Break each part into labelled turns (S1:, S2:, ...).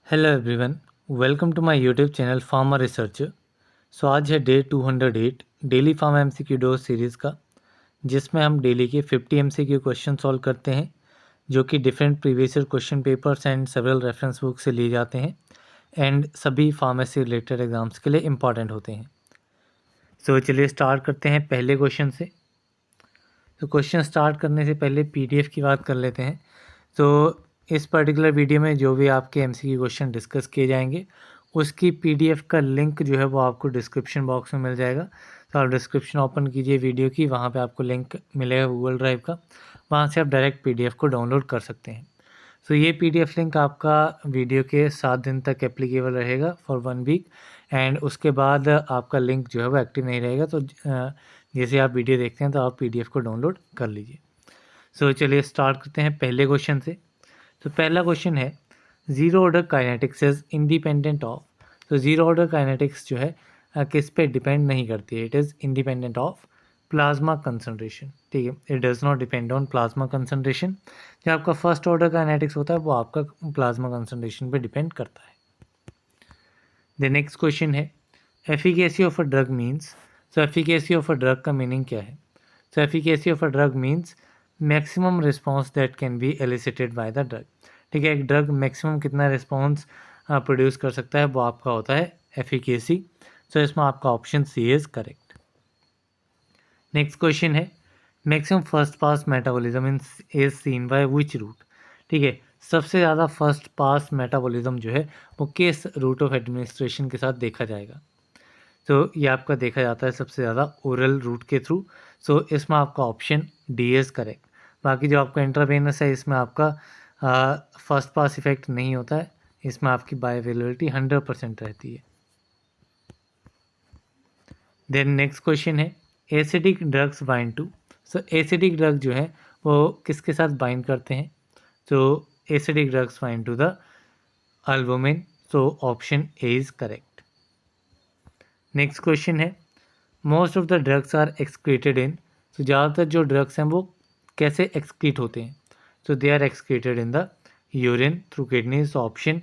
S1: Hello everyone, welcome to my YouTube channel pharma researcher. So आज है day 208 daily pharm MCQ dose series का, जिसमें हम daily के 50 एमसीक्यू क्वेश्चन सॉल्व करते हैं, जो कि different previous year question papers and several reference book से लिए जाते हैं एंड सभी फार्मेसी रिलेटेड एग्जाम्स के लिए इम्पॉर्टेंट होते हैं। सो चलिए स्टार्ट करते हैं पहले क्वेश्चन से। तो क्वेश्चन स्टार्ट करने से पहले पीडीएफ की बात कर लेते हैं। तो इस पर्टिकुलर वीडियो में जो भी आपके एमसीक्यू क्वेश्चन डिस्कस किए जाएंगे, उसकी पीडीएफ का लिंक जो है वो आपको डिस्क्रिप्शन बॉक्स में मिल जाएगा। तो आप डिस्क्रिप्शन ओपन कीजिए वीडियो की, वहाँ पे आपको लिंक मिलेगा गूगल ड्राइव का, वहाँ से आप डायरेक्ट पीडीएफ को डाउनलोड कर सकते हैं। तो ये पीडीएफ लिंक आपका वीडियो के 7 दिन तक एप्लीकेबल रहेगा फॉर 1 वीक, एंड उसके बाद आपका लिंक जो है वो एक्टिव नहीं रहेगा। तो जैसे आप वीडियो देखते हैं तो आप पीडीएफ को डाउनलोड कर लीजिए। सो चलिए स्टार्ट करते हैं पहले क्वेश्चन से। तो पहला क्वेश्चन है, zero order kinetics is independent of. तो ज़ीरो ऑर्डर काइनेटिक्स जो है किस पे डिपेंड नहीं करती है, it is independent of plasma concentration. ठीक है, it does not depend on plasma concentration. जो आपका फर्स्ट ऑर्डर काइनेटिक्स होता है वो आपका प्लाज्मा कंसनट्रेशन पे डिपेंड करता है। द नेक्स्ट क्वेश्चन है, efficacy of a drug means. So efficacy of a drug का मीनिंग क्या है? So efficacy of a drug means maximum response that can be elicited by the drug. ठीक है, एक ड्रग मैक्सिमम कितना response produce कर सकता है वो आपका होता है एफिकेसी। सो इसमें आपका option C is correct. Next question है, maximum first pass metabolism in is seen by which route. ठीक है, सबसे ज़्यादा फर्स्ट पास मेटाबॉलिज्म जो है वो किस रूट ऑफ एडमिनिस्ट्रेशन के साथ देखा जाएगा? तो ये आपका देखा जाता है सबसे ज़्यादा ओरल रूट के थ्रू। सो इसमें आपका ऑप्शन डी इज़ करेक्ट। बाकी जो आपका इंट्रावेनस है, इसमें आपका फर्स्ट पास इफेक्ट नहीं होता है, इसमें आपकी बायोअवेलेबिलिटी 100% रहती है। देन नेक्स्ट क्वेश्चन है, acidic drugs bind to. So acidic drug जो है वो किसके साथ बाइंड करते हैं? तो acidic drugs bind to the albumin. So option A is correct. Next question है, most of the drugs are excreted in. तो ज़्यादातर जो ड्रग्स हैं वो कैसे एक्सक्रीट होते हैं? तो they are excreted in the urine through kidneys. Option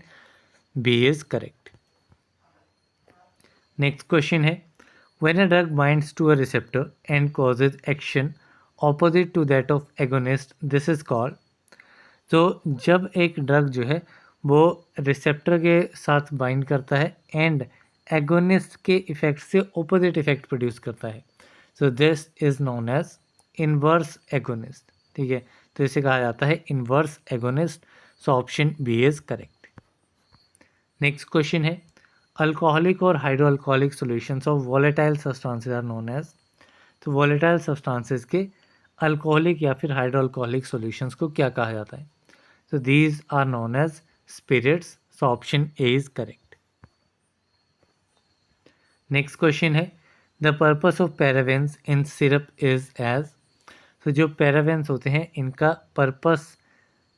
S1: B is correct. Next question है, when a drug binds to a receptor and causes action opposite to that of agonist, this is called. तो जब एक drug जो है वो receptor के साथ bind करता है एंड एगोनिस्ट के इफेक्ट से ऑपोजिट इफेक्ट प्रोड्यूस करता है, so this is known as inverse agonist. ठीक है, तो इसे कहा जाता है inverse agonist. So option B is correct. Next question है, अल्कोहलिक और hydroalcoholic solutions of volatile substances are known as. तो वॉलेटाइल सब्सटेंसेस के अल्कोहलिक या फिर हाइड्रो अल्कोहलिक सोल्यूशंस को क्या कहा जाता है? So these are known as spirits. So option A is correct. Next question है, the purpose of parabens in syrup is as। तो जो parabens होते हैं इनका पर्पस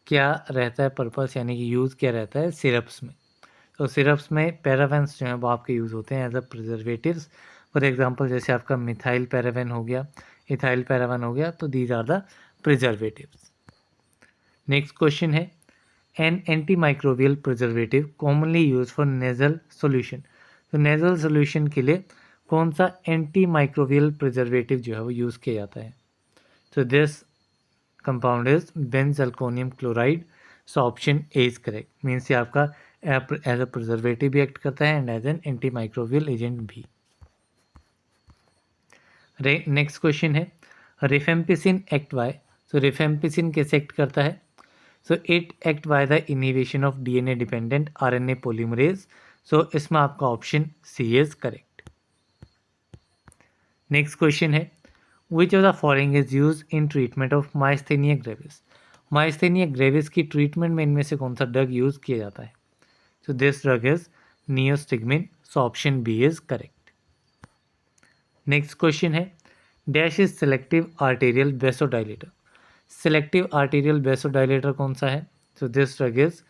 S1: क्या रहता है? पर्पस यानी कि यूज़ क्या रहता है सिरप्स में? तो सिरप्स में parabens जो हैं वो आपके यूज़ होते हैं as a preservatives. For example जैसे आपका मिथाइल पैराबेन हो गया, इथाइल पैराबेन हो गया, तो these are the preservatives. Next question है, an antimicrobial preservative commonly use for nasal solution. तो नेजल सॉल्यूशन के लिए कौन सा एंटीमाइक्रोबियल प्रिजर्वेटिव जो है वो यूज़ किया जाता है? तो this compound is benzalkonium chloride. So option A is correct. Means ये आपका एज अ प्रिजर्वेटिव भी एक्ट करता है and as an antimicrobial agent भी। नेक्स्ट क्वेश्चन है, रिफेम्पिसिन एक्ट बाय। तो रिफेम्पिसिन कैसे एक्ट करता है? So it act by the inhibition of DNA dependent RNA polymerase. So इसमें आपका option C is correct. Next question है, which of the following is use in treatment of myasthenia gravis. Myasthenia gravis की treatment में इनमें से कौन सा drug use किया जाता है? तो this drug is neostigmine. So option B is correct. Next question है, dash is selective arterial vasodilator. Selective arterial vasodilator कौन सा है? तो this drug is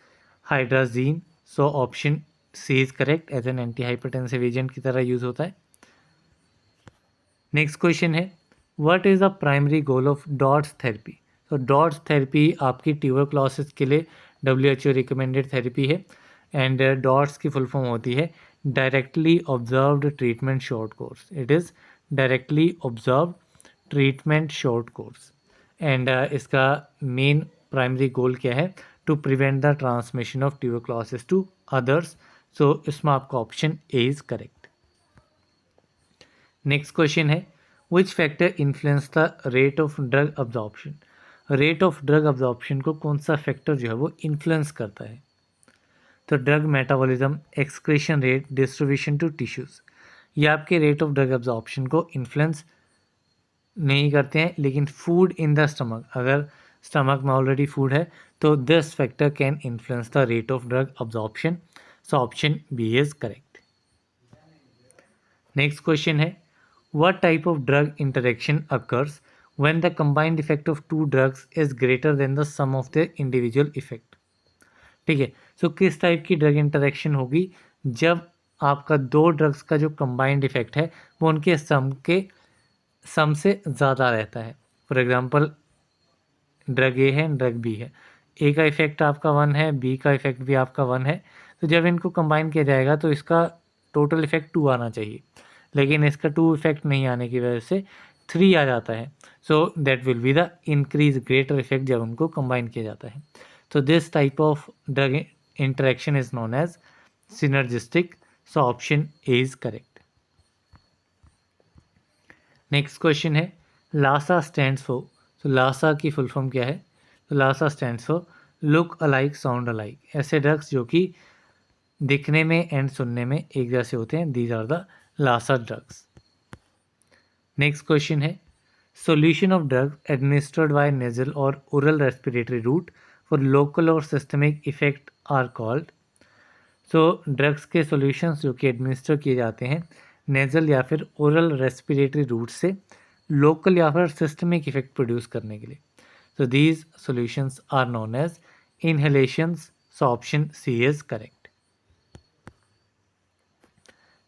S1: hydralazine. So option C is correct, as an anti hypertensive agent की तरह use होता है। Next question है, what is the primary goal of DOTS therapy. तो डॉट्स थेरेपी आपकी ट्यूबरक्लोसिस के लिए WHO रिकमेंडेड थेरेपी है, एंड डॉट्स की फुल फॉर्म होती है directly observed treatment short course. It is directly observed treatment short course. And इसका main primary goal क्या है? To prevent the transmission of tuberculosis to others. So इसमें आपका option A is correct. Next question है which factor influence the rate of drug absorption. Rate of drug absorption को कौन सा factor जो है वो इन्फ्लुएंस करता है? तो drug metabolism, excretion rate, distribution to tissues. ये आपके रेट ऑफ ड्रग अब्जॉर्प्शन को इन्फ्लुएंस नहीं करते हैं, लेकिन फूड इन द स्टमक, अगर स्टमक में ऑलरेडी फूड है तो this factor can influence the rate of drug absorption. So option B is correct. Next question है what type of drug interaction occurs when the combined effect of two drugs is greater than the sum of their individual effect. ठीक है, सो किस type की drug interaction होगी जब आपका दो drugs का जो कंबाइंड इफेक्ट है वो उनके सम से ज़्यादा रहता है। फॉर एग्जांपल ड्रग ए है, ड्रग बी है, ए का इफेक्ट आपका 1 है, बी का इफेक्ट भी आपका 1 है, तो जब इनको कंबाइन किया जाएगा तो इसका टोटल इफेक्ट 2 आना चाहिए, लेकिन इसका 2 इफेक्ट नहीं आने की वजह से 3 आ जाता है। So that will be the increase greater effect जब उनको कंबाइन किया जाता है। तो this type of drug interaction is known as synergistic. So option A is correct. Next question है लासा स्टैंड्स फॉर। तो लासा की फुल फॉर्म क्या है? तो LASA stands for look alike sound alike. ऐसे ड्रग्स जो कि दिखने में एंड सुनने में एक जैसे होते हैं, these are the LASA drugs. Next question है solution of drug administered by nasal और oral respiratory route for local और systemic effect are called. So drugs के सॉल्यूशंस जो कि एडमिनिस्टर किए जाते हैं नेजल या फिर ओरल रेस्पिरेटरी रूट से लोकल या फिर सिस्टमिक इफेक्ट प्रोड्यूस करने के लिए, so these solutions are known as inhalations. So option C is correct.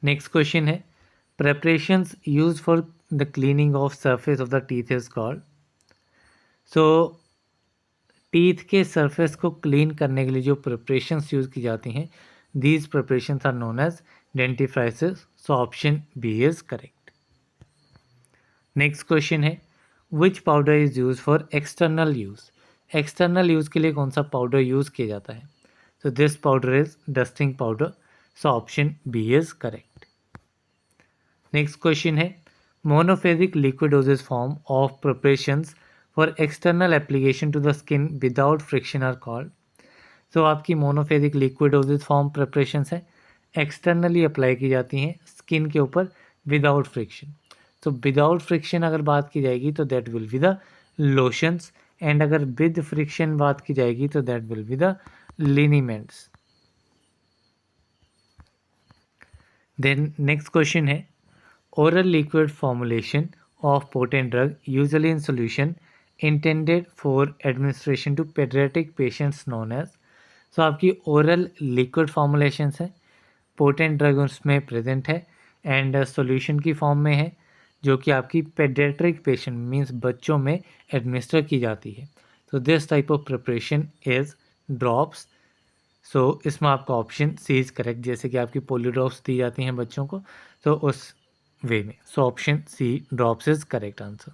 S1: Next question है preparations used for the cleaning of surface of the teeth is called. So teeth के surface को clean करने के लिए जो प्रिपरेशंस यूज़ की जाती हैं these preparations are known as dentifrices. So option B is correct. Next question है which powder is use for external use. External use के लिए कौन सा पाउडर यूज़ किया जाता है? तो this powder is dusting powder. So option B is correct. Next question है monophasic liquid dosage form of preparations for external application to the skin without friction are called. तो आपकी मोनोफेजिक लिक्विडोजेज फॉर्म प्रिपरेशंस है, externally apply की जाती हैं skin के ऊपर without friction. तो विदाउट फ्रिक्शन अगर बात की जाएगी तो that will be the lotions, and अगर विद फ्रिक्शन बात की जाएगी तो that will be the liniments. Then next question है oral liquid formulation of potent drug usually in solution intended for administration to pediatric patients known as. So आपकी oral liquid formulations है, potent drug उसमें present है and solution की form में है जो कि आपकी पेडियाट्रिक पेशेंट मींस बच्चों में एडमिनिस्टर की जाती है। तो this type of preparation is drops. So इसमें आपका ऑप्शन सी इज करेक्ट, जैसे कि आपकी पोलियो ड्रॉप्स दी जाती हैं बच्चों को, तो उस वे में। So option C drops is correct answer.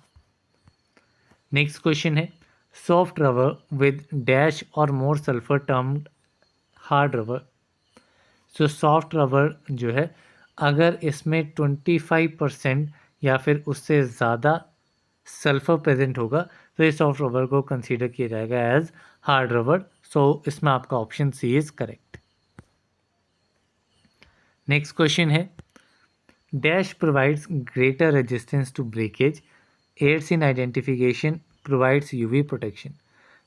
S1: Next question है soft rubber with dash or more sulphur termed hard rubber. So soft rubber जो है अगर इसमें 25% या फिर उससे ज़्यादा सल्फर प्रेजेंट होगा तो इस सॉफ्ट रबर को कंसीडर किया जाएगा एज हार्ड रबर। सो इसमें आपका option C is correct. Next question है dash provides greater resistance to breakage, aids in identification, provides UV protection.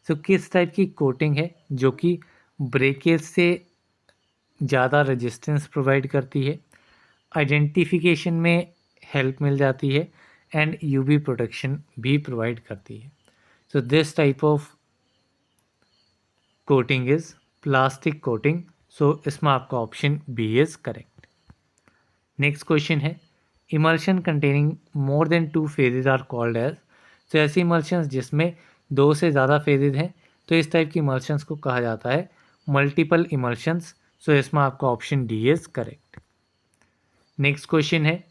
S1: So किस टाइप की कोटिंग है जो कि ब्रेकेज से ज़्यादा रेजिस्टेंस प्रोवाइड करती है, आइडेंटिफिकेशन में हेल्प मिल जाती है एंड यूवी प्रोटेक्शन भी प्रोवाइड करती है। So this type of coating is plastic coating. So इसमें आपका option B is correct. Next question है emulsion containing more than 2 phases are called as. तो ऐसी इमल्शंस जिसमें 2 से ज़्यादा फेजेज हैं तो इस टाइप की इमल्शंस को कहा जाता है मल्टीपल इमल्शंस। सो इसमें आपका option D is correct. Next question है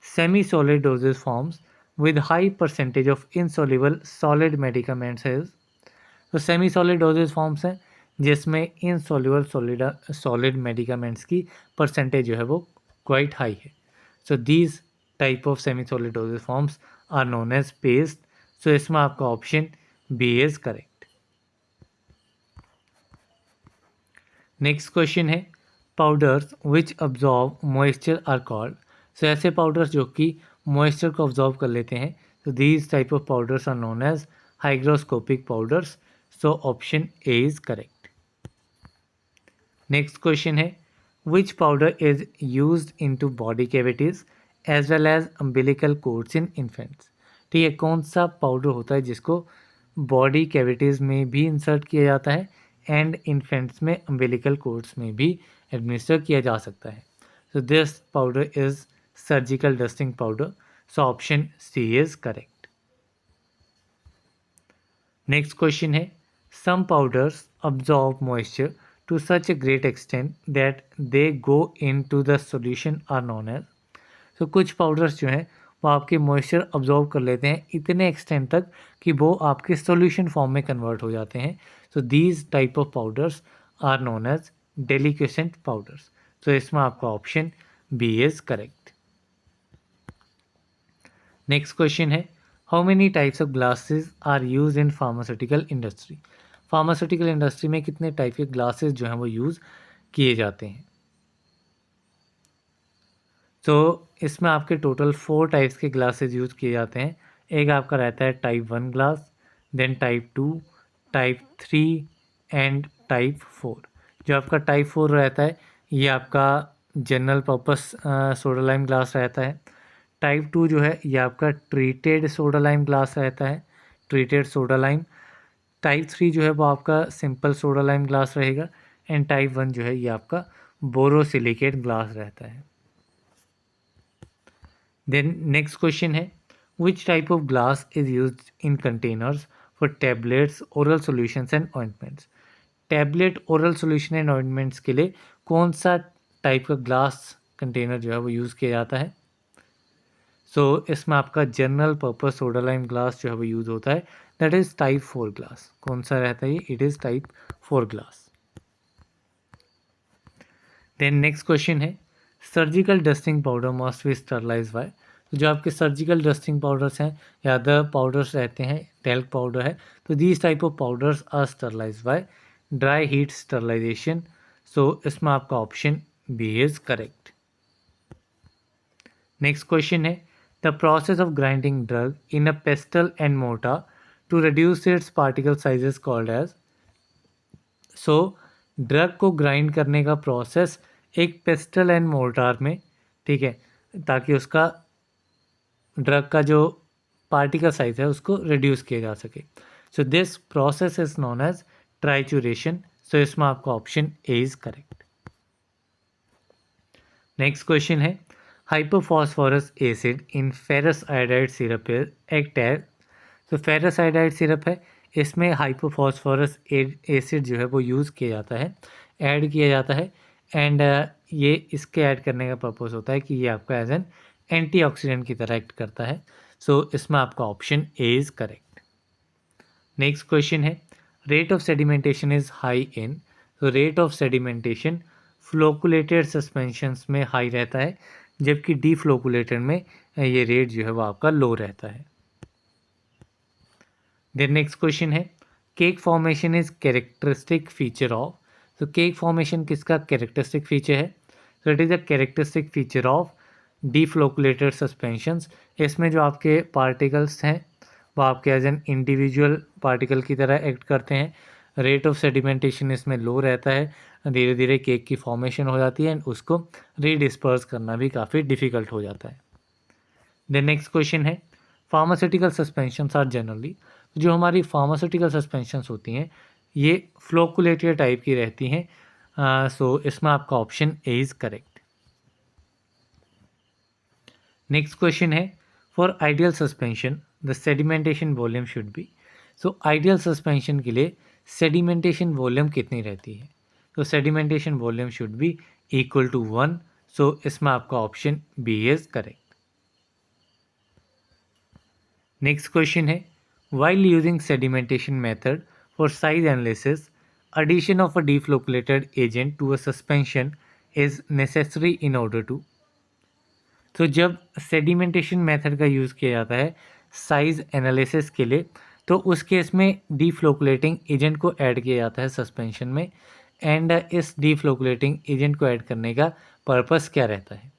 S1: semi solid dosage forms with high percentage of insoluble solid medicaments है। तो सेमी सॉलिड डोजेज फॉर्म्स हैं जिसमें इनसॉल्युबल सॉलिड मेडिकामेंट्स की परसेंटेज जो है वो क्वाइट हाई है। So these type of semi solid dosage forms are known as paste. So इसमें आपका option B is correct. Next question है powders which absorb moisture are called. सो ऐसे powders जो कि मॉइस्चर को अब्जॉर्ब कर लेते हैं, तो these type of powders are known as hygroscopic powders. So option A is correct. Next question है which powder is used into body cavities as well as umbilical cords in infants. ठीक है, कौन सा powder होता है जिसको body cavities में भी इंसर्ट किया जाता है एंड इन्फेंट्स में अम्बिलिकल कोर्ड्स में भी एडमिनिस्टर किया जा सकता है। So this powder is surgical dusting powder. So option C is correct. Next question है some powders absorb moisture to such a great extent that they go into the solution are known as। तो कुछ powders जो हैं वो आपके moisture absorb कर लेते हैं इतने एक्सटेंट तक कि वो आपके सॉल्यूशन फॉर्म में कन्वर्ट हो जाते हैं। So these type of powders are known as deliquescent powders. तो इसमें आपका option B is correct. Next question है how many types of glasses are use in pharmaceutical industry. Pharmaceutical industry में कितने टाइप के ग्लासेस जो हैं वो यूज़ किए जाते हैं। तो इसमें आपके टोटल 4 टाइप्स के ग्लासेस यूज़ किए जाते हैं। एक आपका रहता है type 1 glass, then type 2, type 3 and type 4। जो आपका टाइप 4 रहता है ये आपका general purpose soda lime glass रहता है। टाइप 2 जो है ये आपका ट्रीटेड सोडा लाइम ग्लास रहता है, ट्रीटेड सोडा लाइम। टाइप 3 जो है वो आपका सिंपल सोडा लाइम ग्लास रहेगा एंड टाइप 1 जो है ये आपका बोरोसिलिकेट ग्लास रहता है। देन नेक्स्ट क्वेश्चन है which type of glass is used in containers for tablets oral solutions and ointments. Tablet oral solution and ointments के लिए कौन सा टाइप का ग्लास कंटेनर जो है वो यूज़ किया जाता है। सो इसमें आपका general purpose soda lime glass जो है वो यूज़ होता है, दैट इज़ टाइप 4 ग्लास। कौन सा रहता है ये, it is type 4 glass. Then next question है surgical dusting powder must be sterilize by. तो जो आपके सर्जिकल डस्टिंग पाउडर्स हैं या अदर पाउडर्स रहते हैं, टेल्क पाउडर है, तो these type of powders are sterilize by dry heat sterilization. So इसमें आपका option B is correct. Next question है the process of grinding drug in a pestle and mortar to reduce its particle sizes called as. So drug को grind करने का process एक pastel and mortar में, ठीक है, ताकि उसका ड्रग का जो पार्टिकल साइज है उसको रिड्यूस किया जा सके। So this process is known as trituration. So इसमें आपका option A is correct. Next question है hypophosphorous acid in ferrous iodide syrup act as. तो फेरस आयोडाइड सिरप है, इसमें हाइपोफॉस्फोरस एसिड जो है वो यूज़ किया जाता है, ऐड किया जाता है एंड ये इसके ऐड करने का पर्पस होता है कि ये आपका एज एन एंटीऑक्सीडेंट की तरह एक्ट करता है। सो इसमें आपका option A is correct. Next question है rate of sedimentation is high in. तो rate of sedimentation flocculated suspensions में हाई रहता है, जबकि डीफ्लोकुलेटेड में ये रेट जो है वो आपका लो रहता है। देन नेक्स्ट क्वेश्चन है cake formation is characteristic feature of. तो केक फॉर्मेशन किसका कैरेक्टरिस्टिक फीचर है, तो it is a characteristic feature of deflocculated suspensions. इसमें जो आपके पार्टिकल्स हैं वो आपके एज एन इंडिविजुअल पार्टिकल की तरह एक्ट करते हैं। रेट ऑफ सेडिमेंटेशन इसमें लो रहता है, धीरे धीरे केक की फॉर्मेशन हो जाती है एंड उसको रीडिस्पर्स करना भी काफ़ी डिफ़िकल्ट हो जाता है। देन नेक्स्ट क्वेश्चन है फार्मास्यूटिकल सस्पेंशंस आर जनरली। जो हमारी फार्मास्यूटिकल सस्पेंशंस होती हैं ये फ्लोकुलेटेड टाइप की रहती हैं। सो इसमें आपका option A is correct. Next question है for ideal suspension the sedimentation volume should be. So ideal suspension के लिए सेडिमेंटेशन वॉल्यूम कितनी रहती है। तो sedimentation volume should be equal to 1, so इसमें आपका option B is correct. Next question है, while using sedimentation method for size analysis addition of a deflocculated agent to a suspension is necessary in order to। तो जब sedimentation method का use किया जाता है size analysis के लिए, तो उस केस में डीफ्लोकुलेटिंग एजेंट को ऐड किया जाता है सस्पेंशन में। एंड इस डीफ्लोकुलेटिंग एजेंट को ऐड करने का पर्पस क्या रहता है?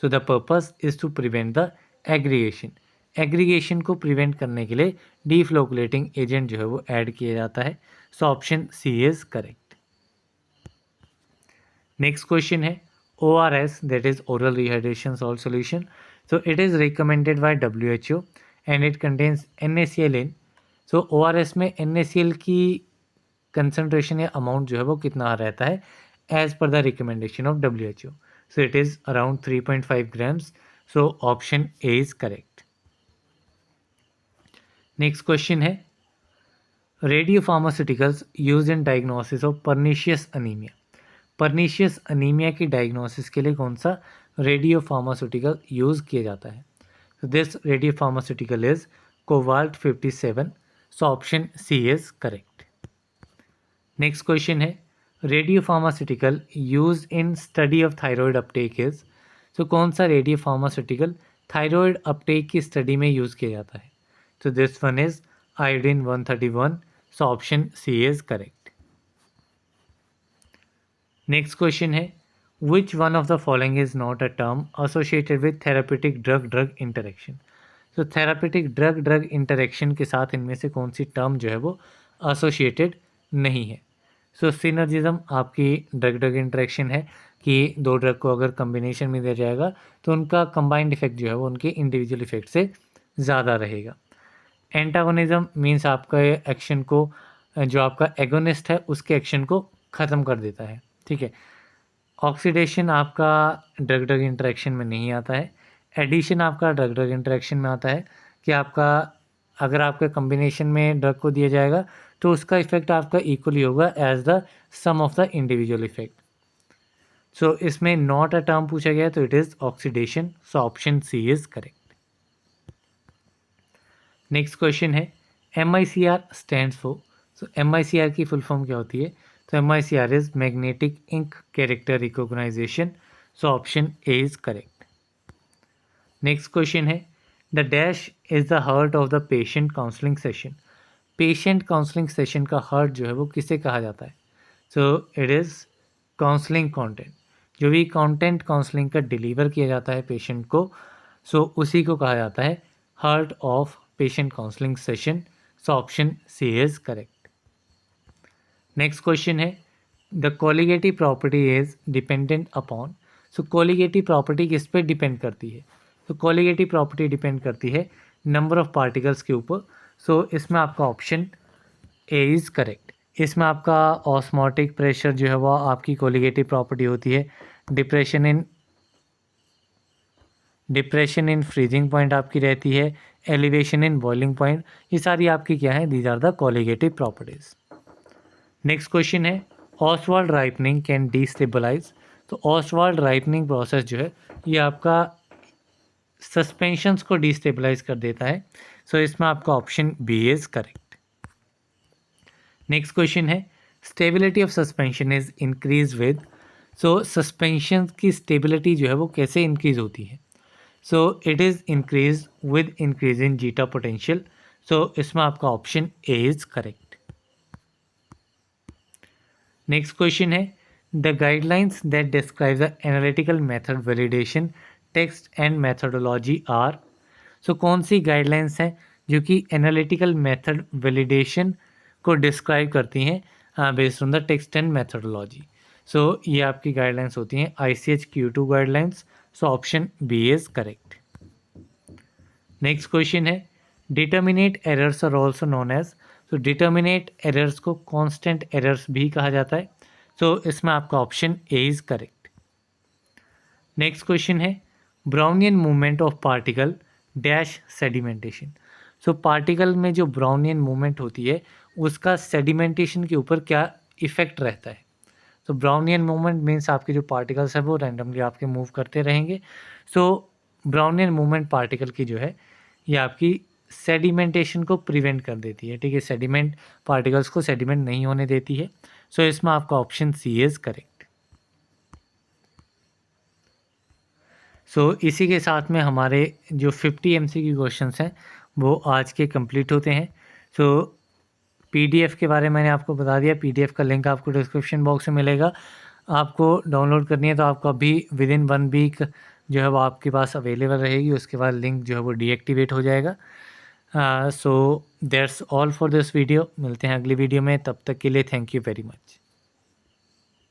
S1: So the purpose is to prevent the aggregation. Aggregation को प्रिवेंट करने के लिए डीफ्लोकुलेटिंग एजेंट जो है वो ऐड किया जाता है। So option C is correct. Next question है, ORS, that is oral rehydration salt solution, so it is recommended by WHO and it contains NaCl in। so ORS में NaCl की कंसंट्रेशन या अमाउंट जो है वो कितना रहता है as per the recommendation of WHO? सो it is around 3.5 grams. So option A is correct. Next question है, radio pharmaceuticals use in diagnosis of pernicious anaemia. Pernicious anaemia की डायग्नोसिस के लिए कौन सा रेडियो फार्मास्यूटिकल यूज़ किया जाता है? तो this radio pharmaceutical is cobalt 57। So option C is correct. Next question है, radio pharmaceutical use in study of thyroid uptake is. तो कौन सा रेडियो फार्मास्यूटिकल थायराइड अपटेक की स्टडी में यूज़ किया जाता है? तो this one is iodine 131। So option C is correct. Next question है, which one of the following is not a term associated with therapeutic drug drug interaction. तो therapeutic drug drug interaction के साथ इनमें से कौन सी टर्म जो है वो एसोसिएटेड नहीं है? सो सिनर्जिज्म आपकी ड्रग ड्रग इंटरेक्शन है कि दो ड्रग को अगर कम्बिनेशन में दिया जाएगा तो उनका कंबाइंड इफेक्ट जो है वो उनके इंडिविजुअल इफेक्ट से ज़्यादा रहेगा। एंटागोनिज्म मीन्स आपका एक्शन को, जो आपका एगोनिस्ट है उसके एक्शन को ख़त्म कर देता है, ठीक है। ऑक्सीडेशन आपका ड्रग ड्रग इंटरेक्शन में नहीं आता है। एडिशन आपका ड्रग ड्रग इंटरेक्शन में आता है कि आपका अगर आपके कम्बिनेशन में ड्रग को दिया जाएगा तो उसका इफेक्ट आपका इक्वली होगा as the sum of the individual effect. So इसमें नॉट अ टर्म पूछा गया तो it is oxidation. So option C is correct. Next question है, MICR stands for. So MICR की फुल फॉर्म क्या होती है? तो MICR is magnetic ink character recognition. So option A is correct. Next question है, the dash is the heart of the patient counselling session. Patient counselling session का heart जो है वो किसे कहा जाता है? So it is counselling content. जो भी कंटेंट काउंसलिंग का डिलीवर किया जाता है पेशेंट को, सो उसी को कहा जाता है heart of patient counselling session. So option C is correct. Next question है, the colligative property is dependent upon. So colligative property किस पे डिपेंड करती है? तो कोलिगेटिव प्रॉपर्टी डिपेंड करती है नंबर ऑफ पार्टिकल्स के ऊपर। सो इसमें आपका ऑप्शन ए इज़ करेक्ट। इसमें आपका ऑस्मोटिक प्रेशर जो है वह आपकी कोलिगेटिव प्रॉपर्टी होती है। डिप्रेशन इन फ्रीजिंग पॉइंट आपकी रहती है। एलिवेशन इन बॉइलिंग पॉइंट, ये सारी आपकी क्या है? These are the colligative properties. Next question है, ऑसवाल्ड राइपनिंग कैन डिस्टेबलाइज। तो ऑसवाल्ड राइपनिंग प्रोसेस जो है ये आपका सस्पेंशंस को डिस्टेबलाइज कर देता है। सो इसमें आपका option B is correct. Next question है, stability of suspension is increase with. So suspension की स्टेबिलिटी जो है वो कैसे इंक्रीज होती है? So it is increase with increase in zeta potential. So इसमें आपका option A is correct. Next question है, the guidelines that describe the analytical method validation text and methodology are. So कौन सी गाइडलाइंस हैं जो कि एनालिटिकल मेथड वैलिडेशन को describe करती हैं based on the text and methodology? So ये आपकी गाइडलाइंस होती हैं ICH-Q2 guidelines. So option B is correct. Next question है, determinate errors are also known as. तो डिटर्मिनेट एरर्स को कांस्टेंट एरर्स भी कहा जाता है। सो इसमें आपका option A is correct. Next question है, Brownian movement of particle dash sedimentation. So particle में जो ब्राउनियन मूवमेंट होती है उसका सेडिमेंटेशन के ऊपर क्या इफेक्ट रहता है? तो ब्राउनियन मूवमेंट मीन्स आपके जो पार्टिकल्स हैं वो रैंडमली आपके मूव करते रहेंगे। सो ब्राउनियन मूवमेंट पार्टिकल की जो है ये आपकी सेडिमेंटेशन को प्रिवेंट कर देती है, ठीक है, सेडिमेंट पार्टिकल्स को सेडिमेंट नहीं होने देती है। सो इसमें आपका ऑप्शन सी इज़ करेक्ट। सो इसी के साथ में हमारे जो 50 MCQ क्वेश्चंस हैं वो आज के कंप्लीट होते हैं। सो PDF के बारे में मैंने आपको बता दिया, PDF का लिंक आपको डिस्क्रिप्शन बॉक्स में मिलेगा। आपको डाउनलोड करनी है तो आपको अभी विदिन 1 वीक जो है वो आपके पास अवेलेबल रहेगी, उसके बाद लिंक जो है वो डीएक्टिवेट हो जाएगा। So that's all for this video. मिलते हैं अगली वीडियो में, तब तक के लिए थैंक यू वेरी मच।